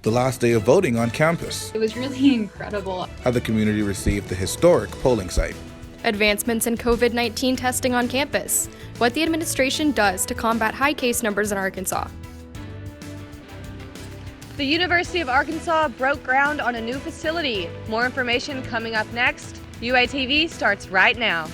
The last day of voting on campus. It was really incredible. How the community received the historic polling site. Advancements in COVID-19 testing on campus. What the administration does to combat high case numbers in Arkansas. The University of Arkansas broke ground on a new facility. More information coming up next. UATV starts right now.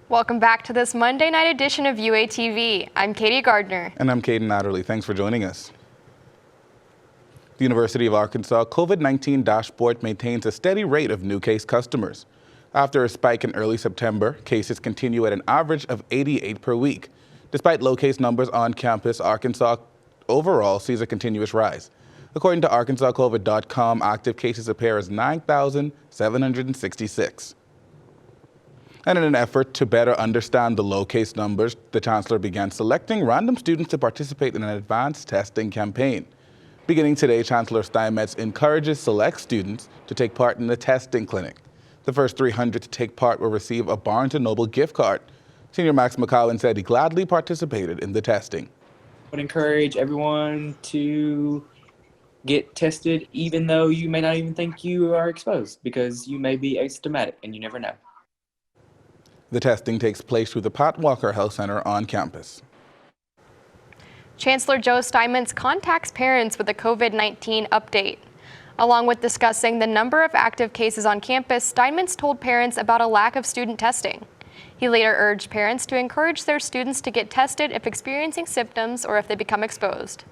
Welcome back to this Monday night edition of UATV. I'm Katie Gardner. And I'm Cayden Hartman. Thanks for joining us. The University of Arkansas COVID-19 dashboard maintains a steady rate of new case customers. After a spike in early September, cases continue at an average of 88 per week. Despite low case numbers on campus, Arkansas overall sees a continuous rise. According to ArkansasCovid.com, active cases appear as 9,766. And in an effort to better understand the low case numbers, the Chancellor began selecting random students to participate in an advanced testing campaign. Beginning today, Chancellor Steinmetz encourages select students to take part in the testing clinic. The first 300 to take part will receive a Barnes & Noble gift card. Senior Max McCowan said he gladly participated in the testing. I would encourage everyone to get tested even though you may not even think you are exposed, because you may be asymptomatic and you never know. The testing takes place through the Pat Walker Health Center on campus. Chancellor Joe Steinmetz contacts parents with a COVID-19 update. Along with discussing the number of active cases on campus, Steinmetz told parents about a lack of student testing. He later urged parents to encourage their students to get tested if experiencing symptoms or if they become exposed.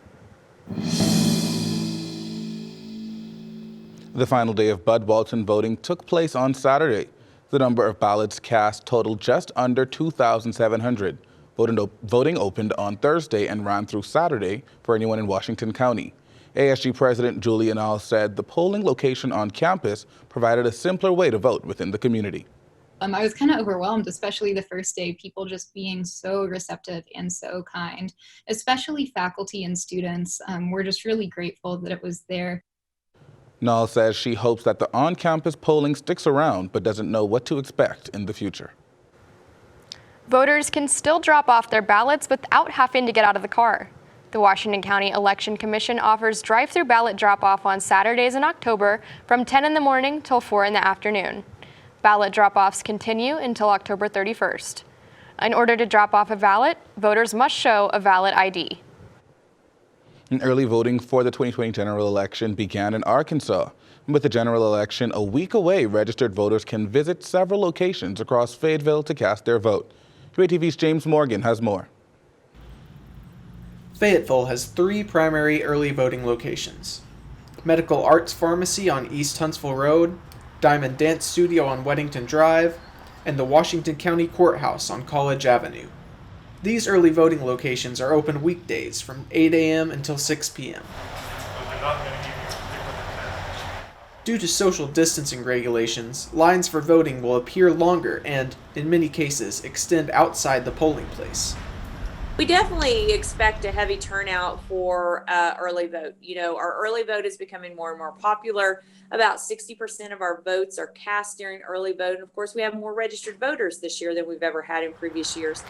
The final day of Bud Walton voting took place on Saturday. The number of ballots cast totaled just under 2,700. Voting opened on Thursday and ran through Saturday for anyone in Washington County. ASG President Julie Annal said the polling location on campus provided a simpler way to vote within the community. I was kind of overwhelmed, especially the first day, people just being so receptive and so kind, especially faculty and students. We're just really grateful that it was there. Annal says she hopes that the on-campus polling sticks around but doesn't know what to expect in the future. Voters can still drop off their ballots without having to get out of the car. The Washington County Election Commission offers drive-through ballot drop-off on Saturdays in October from 10 in the morning till 4 in the afternoon. Ballot drop-offs continue until October 31st. In order to drop off a ballot, voters must show a valid ID. And early voting for the 2020 general election began in Arkansas. With the general election a week away, registered voters can visit several locations across Fayetteville to cast their vote. UATV's James Morgan has more. Fayetteville has 3 primary early voting locations: Medical Arts Pharmacy on East Huntsville Road, Diamond Dance Studio on Weddington Drive, and the Washington County Courthouse on College Avenue. These early voting locations are open weekdays from 8 a.m. until 6 p.m. Due to social distancing regulations, lines for voting will appear longer and, in many cases, extend outside the polling place. We definitely expect a heavy turnout for early vote. You know, our early vote is becoming more and more popular. About 60% of our votes are cast during early vote. And of course, we have more registered voters this year than we've ever had in previous years.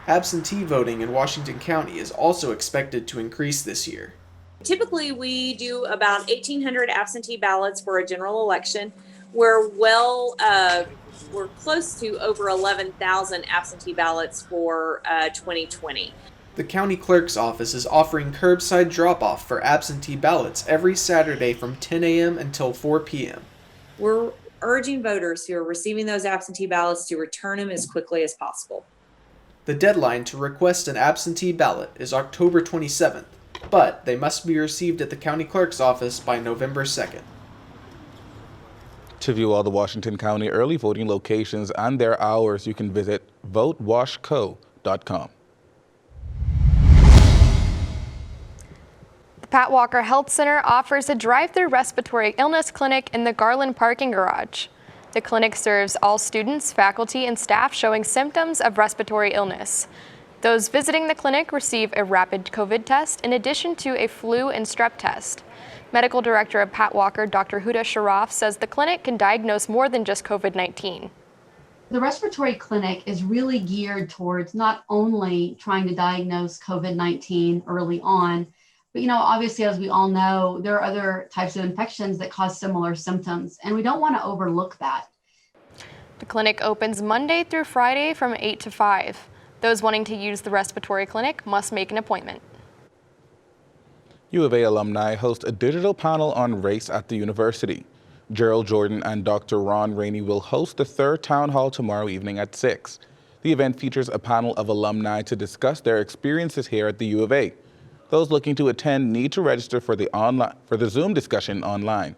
Absentee voting in Washington County is also expected to increase this year. Typically, we do about 1,800 absentee ballots for a general election. We're close to over 11,000 absentee ballots for 2020. The county clerk's office is offering curbside drop-off for absentee ballots every Saturday from 10 a.m. until 4 p.m. We're urging voters who are receiving those absentee ballots to return them as quickly as possible. The deadline to request an absentee ballot is October 27th, but they must be received at the county clerk's office by November 2nd. To view all the Washington County early voting locations and their hours, you can visit votewashco.com. The Pat Walker Health Center offers a drive-through respiratory illness clinic in the Garland parking garage. The clinic serves all students, faculty, and staff showing symptoms of respiratory illness. Those visiting the clinic receive a rapid COVID test in addition to a flu and strep test. Medical Director of Pat Walker, Dr. Huda Sharaf, says the clinic can diagnose more than just COVID-19. The respiratory clinic is really geared towards not only trying to diagnose COVID-19 early on, but obviously, as we all know, there are other types of infections that cause similar symptoms, and we don't want to overlook that. The clinic opens Monday through Friday from 8 to 5. Those wanting to use the respiratory clinic must make an appointment. U of A alumni host a digital panel on race at the university. Gerald Jordan and Dr. Ron Rainey will host the third town hall tomorrow evening at 6. The event features a panel of alumni to discuss their experiences here at the U of A. Those looking to attend need to register for the Zoom discussion online.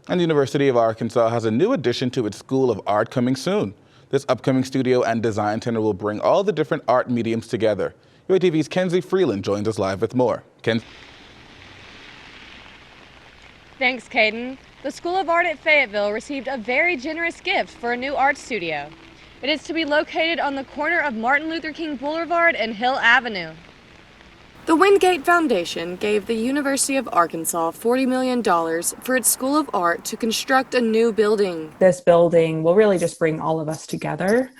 And the University of Arkansas has a new addition to its School of Art coming soon. This upcoming studio and design center will bring all the different art mediums together. UATV's Kenzie Freeland joins us live with more. Thanks, Cayden. The School of Art at Fayetteville received a very generous gift for a new art studio. It is to be located on the corner of Martin Luther King Boulevard and Hill Avenue. The Wingate Foundation gave the University of Arkansas $40 million for its School of Art to construct a new building. This building will really just bring all of us together.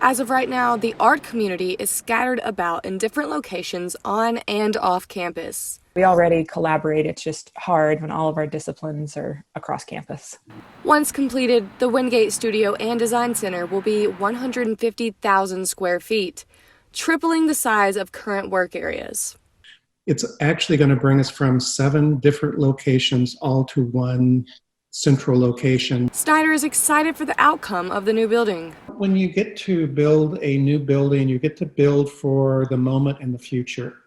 As of right now, the art community is scattered about in different locations on and off campus. We already collaborate. It's just hard when all of our disciplines are across campus. Once completed, the Wingate Studio and Design Center will be 150,000 square feet, tripling the size of current work areas. It's actually going to bring us from 7 different locations all to one central location. Snyder is excited for the outcome of the new building. When you get to build a new building, you get to build for the moment and the future,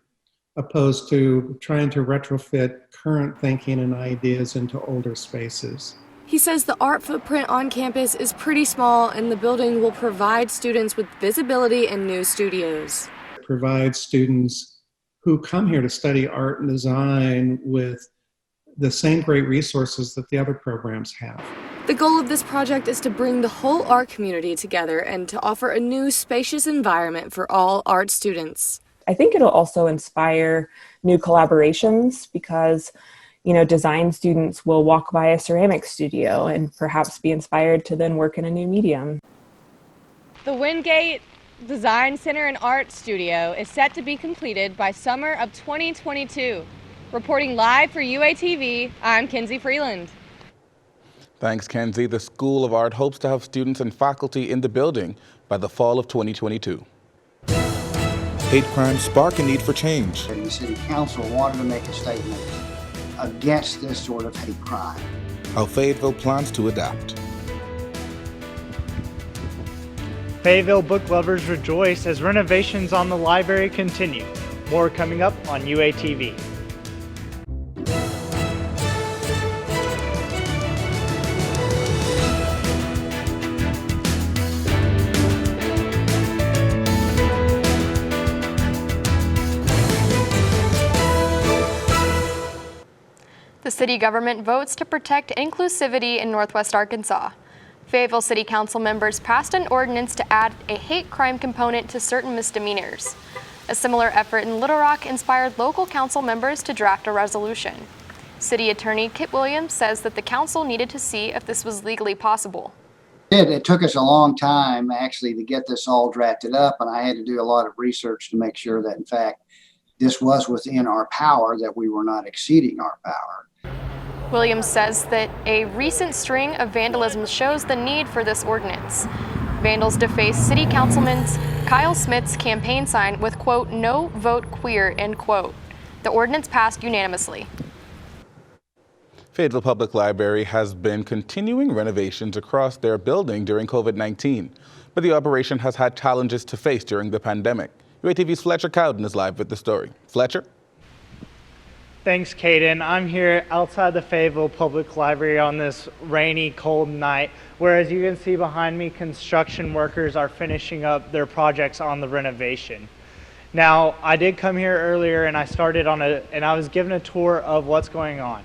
opposed to trying to retrofit current thinking and ideas into older spaces. He says the art footprint on campus is pretty small and the building will provide students with visibility in new studios. It provides students who come here to study art and design with the same great resources that the other programs have. The goal of this project is to bring the whole art community together and to offer a new spacious environment for all art students. I think it'll also inspire new collaborations because, design students will walk by a ceramic studio and perhaps be inspired to then work in a new medium. The Wingate Design Center and Art Studio is set to be completed by summer of 2022. Reporting live for UATV, I'm Kenzie Freeland. Thanks, Kenzie. The School of Art hopes to have students and faculty in the building by the fall of 2022. Hate crimes spark a need for change. The City Council wanted to make a statement against this sort of hate crime. How Fayetteville plans to adapt. Fayetteville book lovers rejoice as renovations on the library continue. More coming up on UATV. The city government votes to protect inclusivity in Northwest Arkansas. Fayetteville City Council members passed an ordinance to add a hate crime component to certain misdemeanors. A similar effort in Little Rock inspired local council members to draft a resolution. City Attorney Kit Williams says that the council needed to see if this was legally possible. It took us a long time actually to get this all drafted up, and I had to do a lot of research to make sure that in fact this was within our power, that we were not exceeding our power. Williams says that a recent string of vandalism shows the need for this ordinance. Vandals defaced City Councilman Kyle Smith's campaign sign with, quote, "No vote queer," end quote. The ordinance passed unanimously. Fayetteville Public Library has been continuing renovations across their building during COVID-19, but the operation has had challenges to face during the pandemic. UATV's Fletcher Cowden is live with the story. Fletcher? Thanks, Cayden. I'm here outside the Fayetteville Public Library on this rainy, cold night, where, as you can see behind me, construction workers are finishing up their projects on the renovation. Now, I did come here earlier and I was given a tour of what's going on.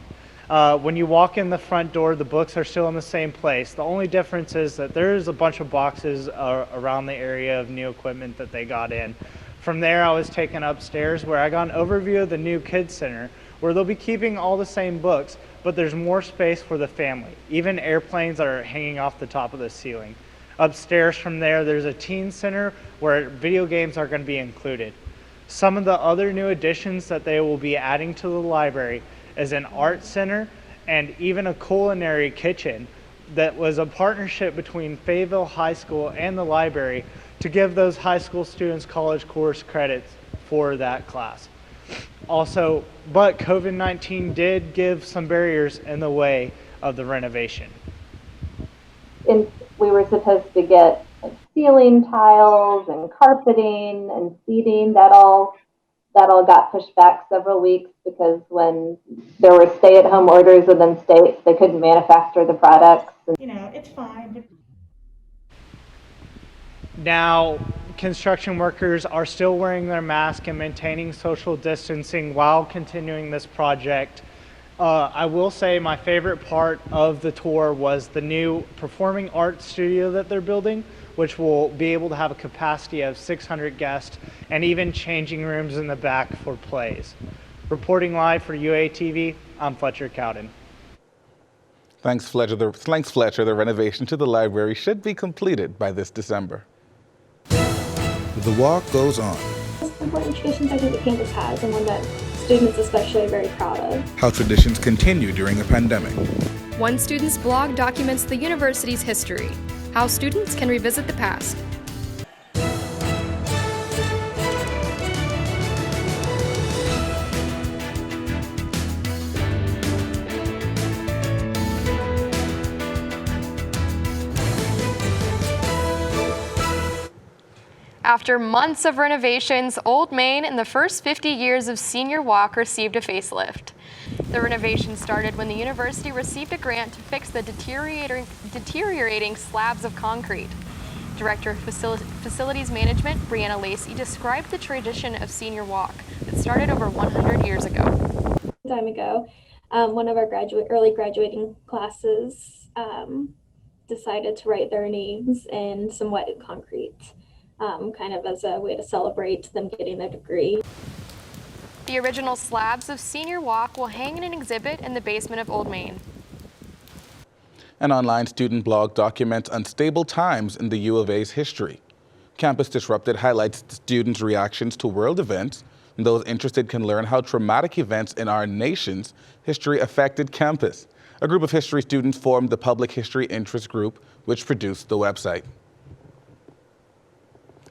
When you walk in the front door, the books are still in the same place. The only difference is that there's a bunch of boxes around the area of new equipment that they got in. From there, I was taken upstairs where I got an overview of the new Kids Center, where they'll be keeping all the same books, but there's more space for the family. Even airplanes are hanging off the top of the ceiling. Upstairs from there, there's a teen center where video games are going to be included. Some of the other new additions that they will be adding to the library is an art center and even a culinary kitchen that was a partnership between Fayetteville High School and the library to give those high school students college course credits for that class. Also, but COVID-19 did give some barriers in the way of the renovation. We were supposed to get ceiling tiles and carpeting and seating. That all got pushed back several weeks because when there were stay-at-home orders within states, they couldn't manufacture the products. It's fine. Now, construction workers are still wearing their mask and maintaining social distancing while continuing this project. I will say my favorite part of the tour was the new performing arts studio that they're building, which will be able to have a capacity of 600 guests and even changing rooms in the back for plays. Reporting live for UATV, I'm Fletcher Cayden. Thanks, Fletcher. The renovation to the library should be completed by this December. The walk goes on. Important traditions I think the campus has, and one that students especially are very proud of. How traditions continue during a pandemic. One student's blog documents the university's history, how students can revisit the past. After months of renovations, Old Main and the first 50 years of Senior Walk received a facelift. The renovation started when the university received a grant to fix the deteriorating slabs of concrete. Director of Facilities Management, Brianna Lacey, described the tradition of Senior Walk that started over 100 years ago. Time ago, one of our early graduating classes decided to write their names in some wet concrete. Kind of as a way to celebrate them getting their degree. The original slabs of Senior Walk will hang in an exhibit in the basement of Old Main. An online student blog documents unstable times in the U of A's history. Campus Disrupted highlights students' reactions to world events, and those interested can learn how traumatic events in our nation's history affected campus. A group of history students formed the Public History Interest Group, which produced the website.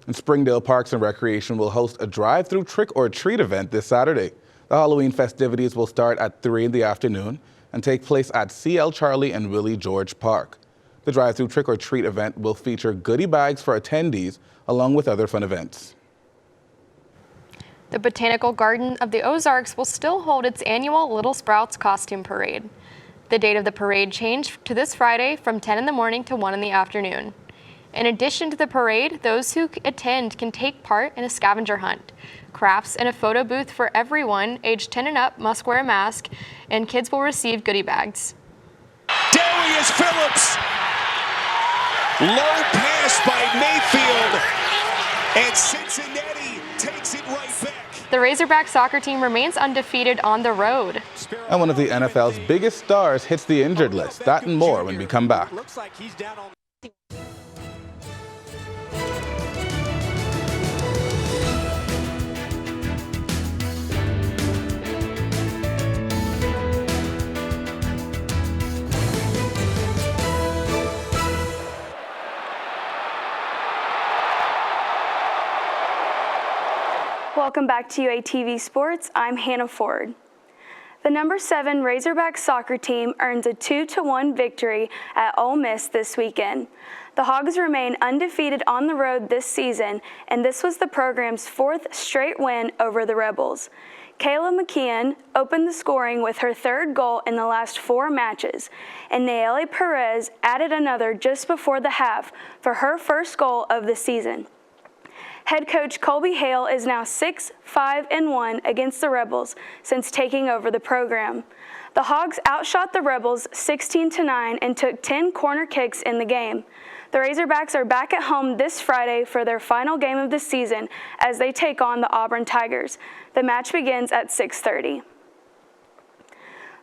And Springdale Parks and Recreation will host a drive-through trick-or-treat event this Saturday. The Halloween festivities will start at 3 in the afternoon and take place at CL Charlie and Willie George Park. The drive-through trick-or-treat event will feature goodie bags for attendees along with other fun events. The Botanical Garden of the Ozarks will still hold its annual Little Sprouts Costume Parade. The date of the parade changed to this Friday from 10 in the morning to 1 in the afternoon. In addition to the parade, those who attend can take part in a scavenger hunt. Crafts and a photo booth for everyone aged 10 and up must wear a mask, and kids will receive goodie bags. Darius Phillips, low pass by Mayfield, and Cincinnati takes it right back. The Razorback soccer team remains undefeated on the road. And one of the NFL's biggest stars hits the injured list. That and more when we come back. Looks like he's down on. Welcome back to UATV Sports. I'm Hannah Ford. The number 7 Razorback soccer team earns a 2-1 victory at Ole Miss this weekend. The Hogs remain undefeated on the road this season, and this was the program's 4th straight win over the Rebels. Kayla McKeon opened the scoring with her 3rd goal in the last 4 matches, and Nayeli Perez added another just before the half for her 1st goal of the season. Head coach Colby Hale is now 6-5-1 against the Rebels since taking over the program. The Hogs outshot the Rebels 16-9 and took 10 corner kicks in the game. The Razorbacks are back at home this Friday for their final game of the season as they take on the Auburn Tigers. The match begins at 6:30.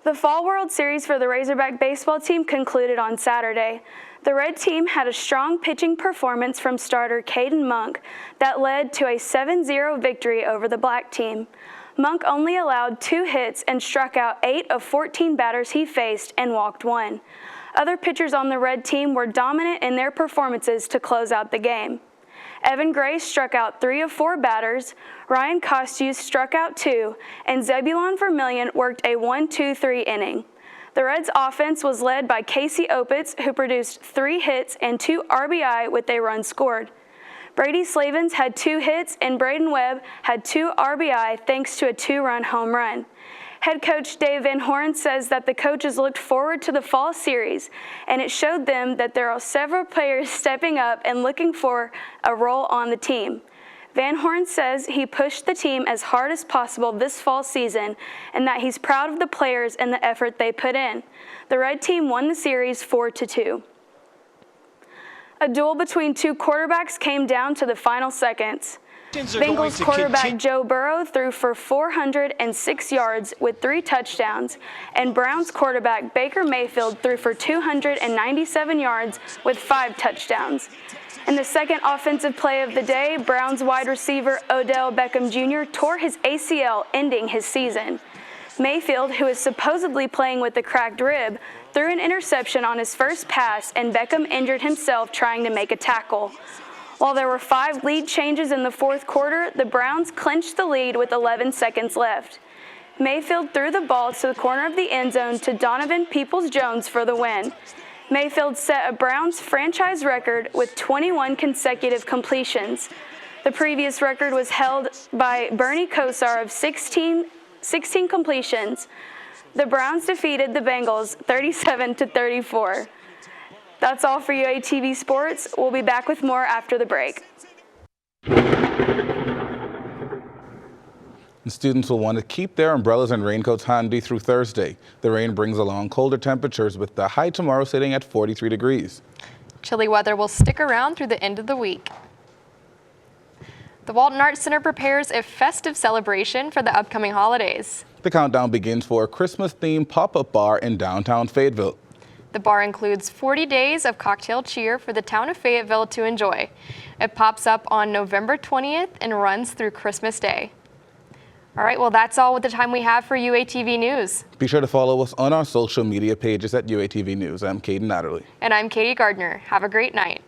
The Fall World Series for the Razorback baseball team concluded on Saturday. The Red team had a strong pitching performance from starter Cayden Monk that led to a 7-0 victory over the Black team. Monk only allowed 2 hits and struck out 8 of 14 batters he faced and walked 1. Other pitchers on the Red team were dominant in their performances to close out the game. Evan Gray struck out 3 of 4 batters, Ryan Costes struck out 2, and Zebulon Vermillion worked a 1-2-3 inning. The Reds' offense was led by Casey Opitz, who produced 3 hits and 2 RBI with a run scored. Brady Slavens had 2 hits, and Braden Webb had 2 RBI thanks to a 2-run home run. Head coach Dave Van Horn says that the coaches looked forward to the fall series, and it showed them that there are several players stepping up and looking for a role on the team. Van Horn says he pushed the team as hard as possible this fall season and that he's proud of the players and the effort they put in. The Red team won the series 4-2. A duel between 2 quarterbacks came down to the final seconds. Bengals quarterback Joe Burrow threw for 406 yards with 3 touchdowns, and Browns quarterback Baker Mayfield threw for 297 yards with 5 touchdowns. In the second offensive play of the day, Browns wide receiver Odell Beckham Jr. tore his ACL, ending his season. Mayfield, who is supposedly playing with a cracked rib, threw an interception on his first pass, and Beckham injured himself trying to make a tackle. While there were 5 lead changes in the fourth quarter, the Browns clinched the lead with 11 seconds left. Mayfield threw the ball to the corner of the end zone to Donovan Peoples-Jones for the win. Mayfield set a Browns franchise record with 21 consecutive completions. The previous record was held by Bernie Kosar of 16 completions. The Browns defeated the Bengals 37-34. That's all for UATV Sports. We'll be back with more after the break. And students will want to keep their umbrellas and raincoats handy through Thursday. The rain brings along colder temperatures with the high tomorrow sitting at 43 degrees. Chilly weather will stick around through the end of the week. The Walton Arts Center prepares a festive celebration for the upcoming holidays. The countdown begins for a Christmas-themed pop-up bar in downtown Fayetteville. The bar includes 40 days of cocktail cheer for the town of Fayetteville to enjoy. It pops up on November 20th and runs through Christmas Day. All right, well, that's all with the time we have for UATV News. Be sure to follow us on our social media pages at UATV News. I'm Cayden Hartman. And I'm Katie Gardner. Have a great night.